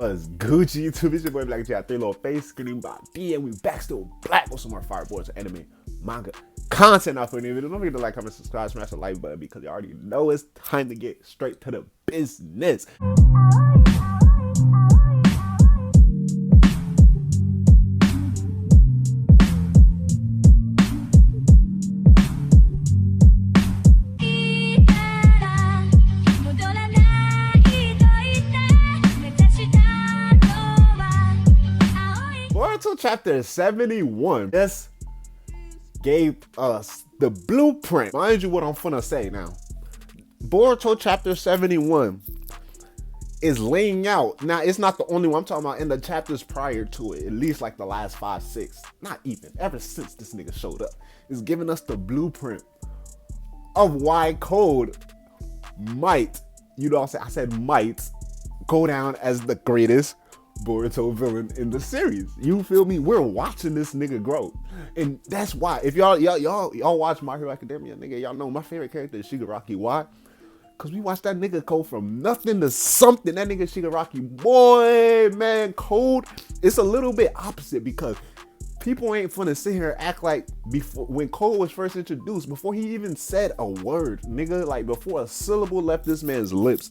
Was Gucci to Vision Boy Black J, 3 little face screaming by D, and we back still black with some more fireboards of anime, manga, content out for new video. Don't forget to like, comment, subscribe, smash the like button because you already know it's time to get straight to the business. Boruto chapter 71 just gave us the blueprint. Mind you what I'm finna say now. Boruto chapter 71 is laying out. Now, it's not the only one I'm talking about. In the chapters prior to it, at least like the last 5, 6, not even, ever since this nigga showed up, is giving us the blueprint of why Code might, you know what I'm saying? I said might go down as the greatest Boruto villain in the series. You feel me? We're watching this nigga grow, and that's why. If y'all watch My Hero Academia, nigga, y'all know my favorite character is Shigaraki. Why? Cause we watched that nigga go from nothing to something. That nigga Shigaraki, boy, man, Code. It's a little bit opposite because people ain't finna sit here and act like before when Code was first introduced, before he even said a word, nigga, like before a syllable left this man's lips,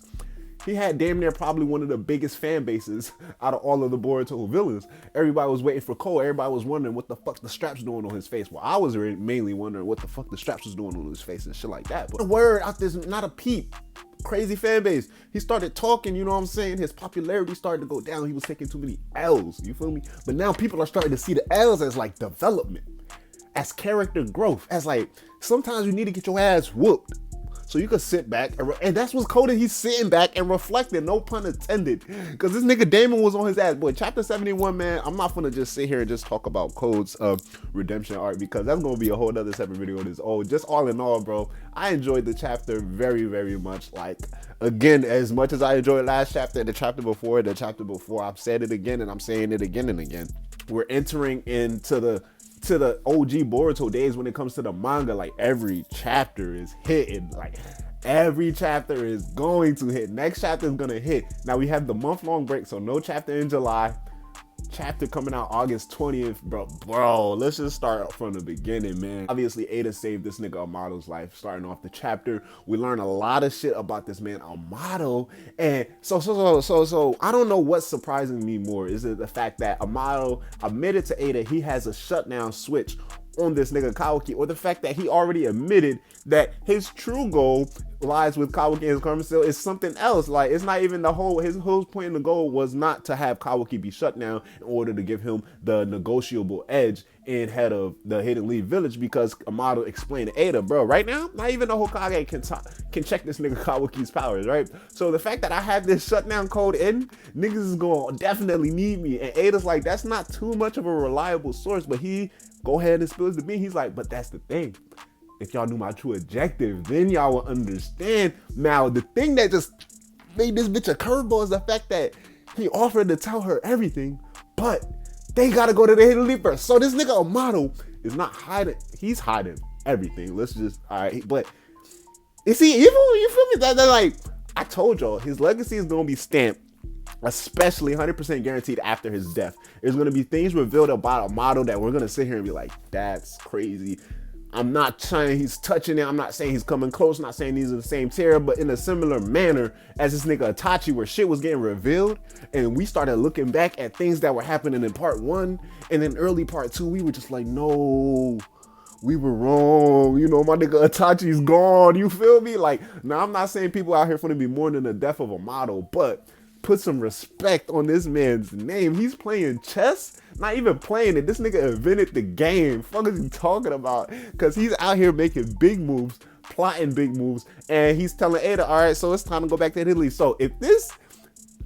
he had damn near probably one of the biggest fan bases out of all of the Boruto villains. Everybody was waiting for Cole. Everybody was wondering what the fuck the Straps doing on his face. Well, I was mainly wondering what the fuck the Straps was doing on his face and shit like that. But the word out there's not a peep. Crazy fan base. He started talking, you know what I'm saying? His popularity started to go down. He was taking too many L's, you feel me? But now people are starting to see the L's as like development, as character growth, as like sometimes you need to get your ass whooped so you can sit back and that's what's coded. He's sitting back and reflecting, no pun intended, because this nigga Daemon was on his ass. Boy, chapter 71, man, I'm not gonna just sit here and just talk about Code's redemption arc, because that's gonna be a whole other separate video on his own. Just all in all, bro, I enjoyed the chapter very, very much. Like, again, as much as I enjoyed last chapter and the chapter before, I've said it again and I'm saying it again and again. We're entering into the OG Boruto days when it comes to the manga. Like, every chapter is hitting. Like, every chapter is going to hit. Next chapter is gonna hit. Now we have the month-long break, so no chapter in July. Chapter coming out August 20th, bro. Let's just start from the beginning, man. Obviously, Ada saved this nigga Amado's life. Starting off the chapter, we learn a lot of shit about this man Amado, and so I don't know what's surprising me more. Is it the fact that Amado admitted to Ada he has a shutdown switch on this nigga Kawaki, or the fact that he already admitted that his true goal lies with Kawaki and his karma seal is something else? Like, it's not even his whole point in the goal was not to have Kawaki be shut down in order to give him the negotiable edge in head of the Hidden Leaf Village, because Amado explained to Ada, bro, right now, not even the Hokage can check this nigga Kawaki's powers, right? So the fact that I have this shutdown code in, niggas is gonna definitely need me. And Ada's like, that's not too much of a reliable source, but he go ahead and spills the bean. He's like, but that's the thing. If y'all knew my true objective, then y'all will understand. Now, the thing that just made this bitch a curveball is the fact that he offered to tell her everything, but they gotta go to the Hidden Leaf first. So this nigga Amado is not hiding. He's hiding everything. Let's just, all right. But is he evil? You feel me? That like, I told y'all, his legacy is gonna be stamped, especially 100% guaranteed after his death. There's gonna be things revealed about Amado that we're gonna sit here and be like, that's crazy. I'm not saying he's touching it. I'm not saying he's coming close. I'm not saying these are the same tier, but in a similar manner as this nigga Itachi, where shit was getting revealed and we started looking back at things that were happening in part 1 and then early part 2, we were just like, no, we were wrong. You know, my nigga Itachi's gone. You feel me? Like, now I'm not saying people out here finna be mourning the death of Amado, but put some respect on this man's name. He's playing chess, not even playing it. This nigga invented the game. Fuck is he talking about? Because he's out here making big moves, plotting big moves, and he's telling Ada, all right, so it's time to go back to Italy. So if this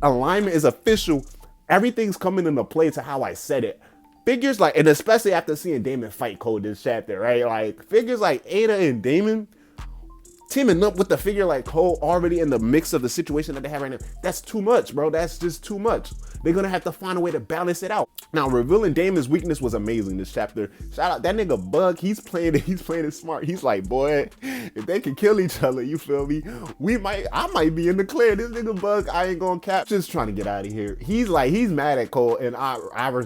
alignment is official, everything's coming into play to how I said it. Figures like, and especially after seeing Daemon fight Code this chapter, right? Like, figures like Ada and Daemon teaming up with the figure like Cole already in the mix of the situation that they have right now, that's too much, bro. That's just too much. They're gonna have to find a way to balance it out. Now, revealing Daemon's weakness was amazing this chapter. Shout out that nigga Bug. He's playing it smart. He's like, boy, if they can kill each other, you feel me? I might be in the clear. This nigga Bug, I ain't gonna cap. Just trying to get out of here. He's mad at Cole, and I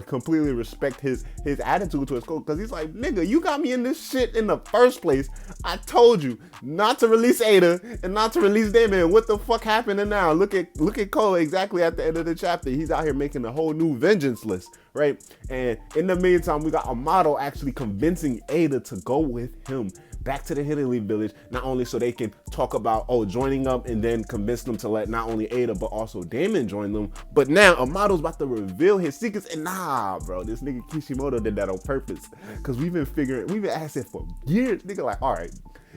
completely respect his attitude towards Cole, because he's like, nigga, you got me in this shit in the first place. I told you not to release Ada and not to release Daemon. What the fuck happened now? Look at Cole exactly at the end of the chapter. He's out here making a whole new vengeance list, right? And in the meantime, we got Amado actually convincing Ada to go with him back to the Hidden Leaf village, not only so they can talk about joining up, and then convince them to let not only Ada but also Daemon join them. But now Amado's about to reveal his secrets, and nah, bro, this nigga Kishimoto did that on purpose, because we've been asking for years. Nigga, like, all right,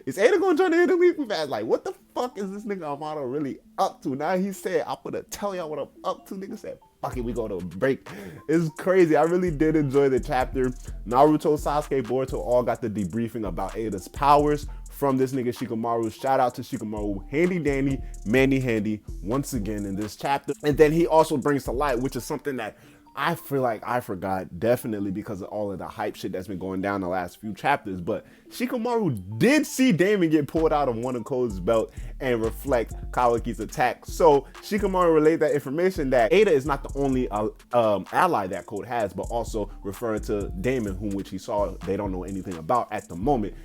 is Ada gonna join the Hidden Leaf? We've asked, like, what the fuck is this nigga Amado really up to? Now he said, I'm gonna tell y'all what I'm up to. Nigga said, fuck it, we go to a break. It's crazy. I really did enjoy the chapter. Naruto, Sasuke, Boruto all got the debriefing about Ada's powers from this nigga Shikamaru. Shout out to Shikamaru, handy dandy, mandy handy, once again in this chapter. And then he also brings to light, which is something that I feel like I forgot, definitely because of all of the hype shit that's been going down the last few chapters. But Shikamaru did see Daemon get pulled out of one of Code's belt and reflect Kawaki's attack. So Shikamaru relayed that information that Ada is not the only ally that Code has, but also referring to Daemon, whom which he saw they don't know anything about at the moment.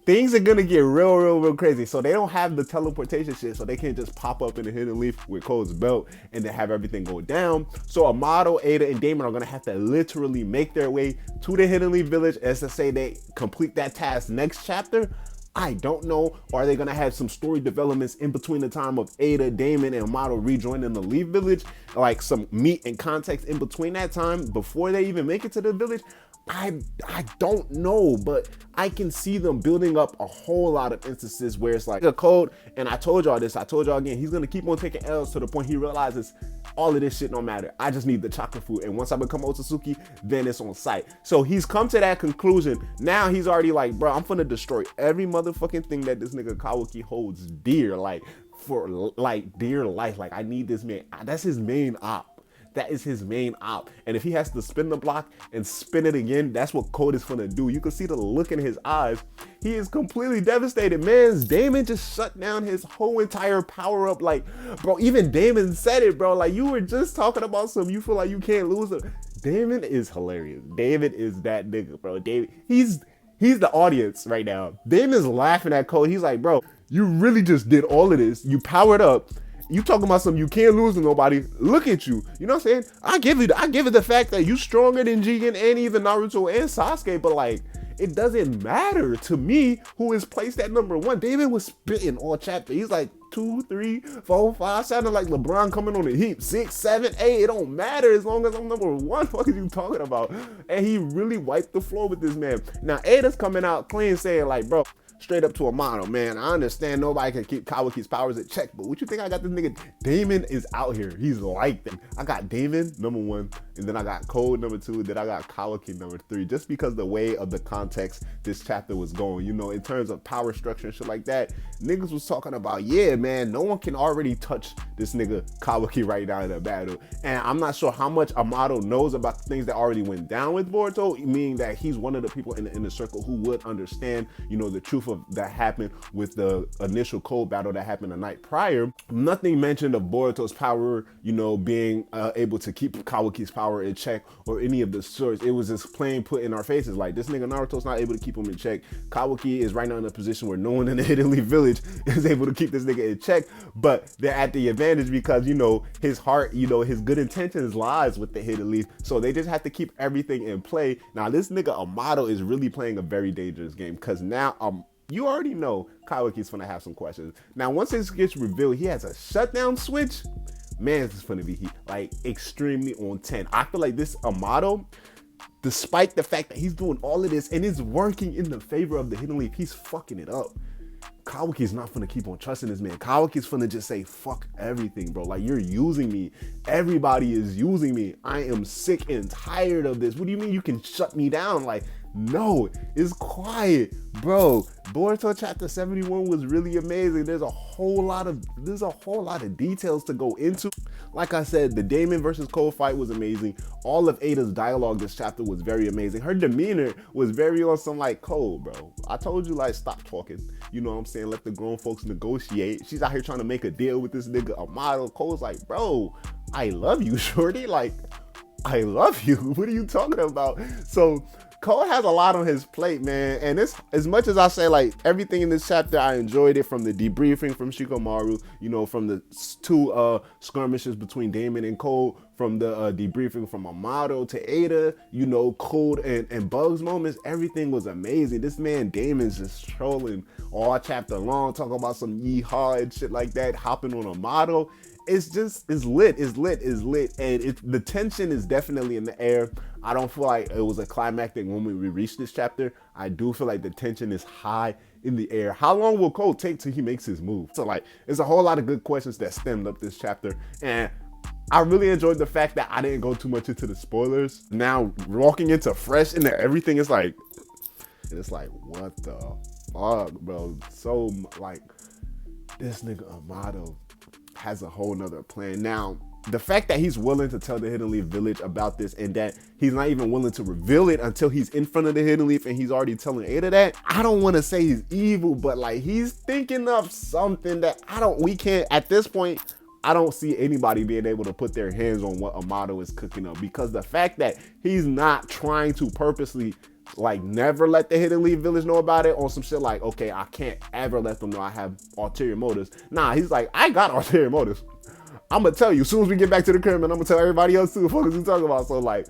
Things are gonna get real crazy. So they don't have the teleportation shit, so they can't just pop up in the Hidden Leaf with Code's belt and then have everything go down. So Amado, Ada, and Daemon are gonna have to literally make their way to the Hidden Leaf village, as to say they complete that task next chapter. I don't know. Or are they gonna have some story developments in between the time of Ada, Daemon, and Amado rejoining the Leaf village, like some meat and context in between that time before they even make it to the village? I don't know, but I can see them building up a whole lot of instances where it's like a Code, and I told y'all this, I told y'all again, he's gonna keep on taking L's to the point he realizes all of this shit don't matter. I just need the chocolate food, and once I become Otsutsuki, then it's on sight. So he's come to that conclusion. Now he's already like, bro, I'm finna destroy every motherfucking thing that this nigga Kawaki holds dear, like for like dear life. Like, I need this man. That's his main op. That is his main op. And if he has to spin the block and spin it again, that's what Code is gonna do. You can see the look in his eyes. He is completely devastated. Man's Daemon just shut down his whole entire power up. Like, bro, even Daemon said it, bro. Like, you were just talking about some, you feel like you can't lose it. Daemon is hilarious. David is that nigga, bro. David, he's the audience right now. Daemon's laughing at Code. He's like, bro, you really just did all of this. You powered up. You talking about something you can't lose to nobody. Look at you. You know what I'm saying? I give it the fact that you stronger than Jigen and even Naruto and Sasuke, but like, it doesn't matter to me who is placed at number one. David was spitting all chapter. He's like 2, 3, 4, 5. Sounded like LeBron coming on the heap. 6, 7, 8. It don't matter as long as I'm number one. What are you talking about? And he really wiped the floor with this man. Now Ada's coming out clean saying like, bro, straight up to Amado, man, I understand nobody can keep Kawaki's powers at check, but what you think I got this nigga? Daemon is out here. He's like them. I got Daemon, number one, and then I got Code, number 2, then I got Kawaki, number 3, just because the way of the context this chapter was going, you know, in terms of power structure and shit like that. Niggas was talking about, yeah, man, no one can already touch this nigga Kawaki right now in the battle. And I'm not sure how much Amado knows about the things that already went down with Boruto, meaning that he's one of the people in the inner circle who would understand, you know, the truth of that happened with the initial Code battle that happened the night prior. Nothing mentioned of Boruto's power, you know, being able to keep Kawaki's power in check or any of the sorts. It was just plain put in our faces like, this nigga Naruto's not able to keep him in check. Kawaki is right now in a position where no one in the Hidden Leaf village is able to keep this nigga in check, but they're at the advantage because, you know, his heart, you know, his good intentions lies with the Hidden Leaf, so they just have to keep everything in play. Now this nigga Amado is really playing a very dangerous game, because now you already know Kawaki's gonna have some questions. Now once this gets revealed, he has a shutdown switch. Man, this is gonna be like extremely on 10. I feel like this Amado, despite the fact that he's doing all of this and it's working in the favor of the Hidden Leaf, he's fucking it up. Kawaki's not gonna keep on trusting this man. Kawaki's gonna just say, fuck everything, bro. Like, you're using me. Everybody is using me. I am sick and tired of this. What do you mean you can shut me down? Like, No, it's quiet, bro. Boruto chapter 71 was really amazing. There's a whole lot of details to go into. Like I said, the Daemon versus Cole fight was amazing. All of Ada's dialogue this chapter was very amazing. Her demeanor was very on some like, Cole, bro, I told you, like, stop talking. You know what I'm saying? Let the grown folks negotiate. She's out here trying to make a deal with this nigga Amado. Cole's like, bro, I love you, shorty. Like, I love you. What are you talking about? So Cole has a lot on his plate, man. And it's, as much as I say, like, everything in this chapter, I enjoyed it, from the debriefing from Shikamaru, you know, from the two skirmishes between Daemon and Cole, from the debriefing from Amado to Ada, you know, Cold and Bugs moments. Everything was amazing. This man Daemon's just trolling all chapter long, talking about some yeehaw and shit like that, hopping on Amado. It's lit, and the tension is definitely in the air. I don't feel like it was a climactic moment we reached this chapter. I do feel like the tension is high in the air. How long will Cole take till he makes his move? So, like, there's a whole lot of good questions that stemmed up this chapter, and I really enjoyed the fact that I didn't go too much into the spoilers. Now, walking into fresh into everything, it's like, what the fuck, bro? So, like, this nigga Amado has a whole nother plan. Now, the fact that he's willing to tell the Hidden Leaf Village about this, and that he's not even willing to reveal it until he's in front of the Hidden Leaf and he's already telling Ada that, I don't want to say he's evil, but like, he's thinking of something that we can't, at this point, I don't see anybody being able to put their hands on what Amado is cooking up, because the fact that he's not trying to purposely, like, never let the Hidden Leaf Village know about it on some shit like, okay, I can't ever let them know I have ulterior motives. Nah, he's like, I got ulterior motives. I'm gonna tell you as soon as we get back to the crib, and I'm gonna tell everybody else too. What you talking about? So, like,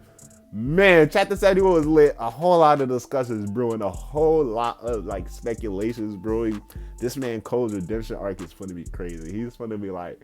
man, chapter 71 was lit. A whole lot of discussions brewing, a whole lot of like speculations brewing. This man Cole's redemption arc is gonna be crazy. He's gonna be like,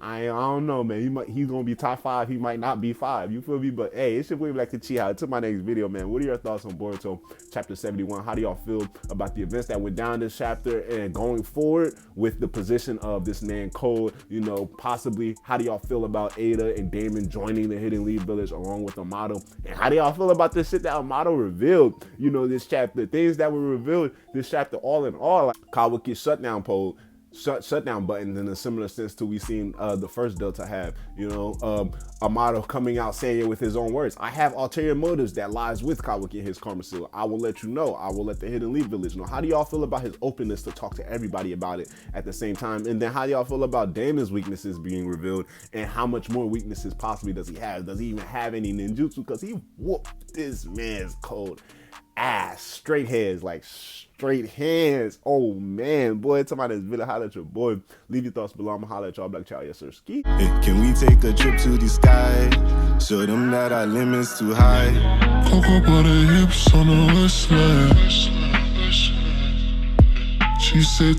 I don't know, man. He's gonna be top 5. He might not be 5. You feel me? But hey, it's your boy Black Ch.71. Until my next video, man. What are your thoughts on Boruto chapter 71? How do y'all feel about the events that went down this chapter, and going forward with the position of this man Cole? You know, possibly, how do y'all feel about Ada and Daemon joining the Hidden Leaf Village along with Amado? And how do y'all feel about this shit that Amado revealed? You know, this chapter, things that were revealed this chapter, all in all, like Kawaki's shutdown pole. Shutdown buttons, in a similar sense to we seen the first Delta have, you know, Amado coming out saying it with his own words. I have ulterior motives that lies with Kawaki and his karma seal. I will let you know. I will let the Hidden Leaf Village know. How do y'all feel about his openness to talk to everybody about it at the same time? And then how do y'all feel about Damon's weaknesses being revealed, and how much more weaknesses possibly does he have? Does he even have any ninjutsu? Because he whooped this man's cold ass, straight heads, like straight hands. Oh man, boy, talking about this video, holla at your boy. Leave your thoughts below. I'm gonna holla at y'all. Black Child, yes sir. Ski. Hey, can we take a trip to the sky? Show them that our limits too high. Cocoa butter hips on the west side. She said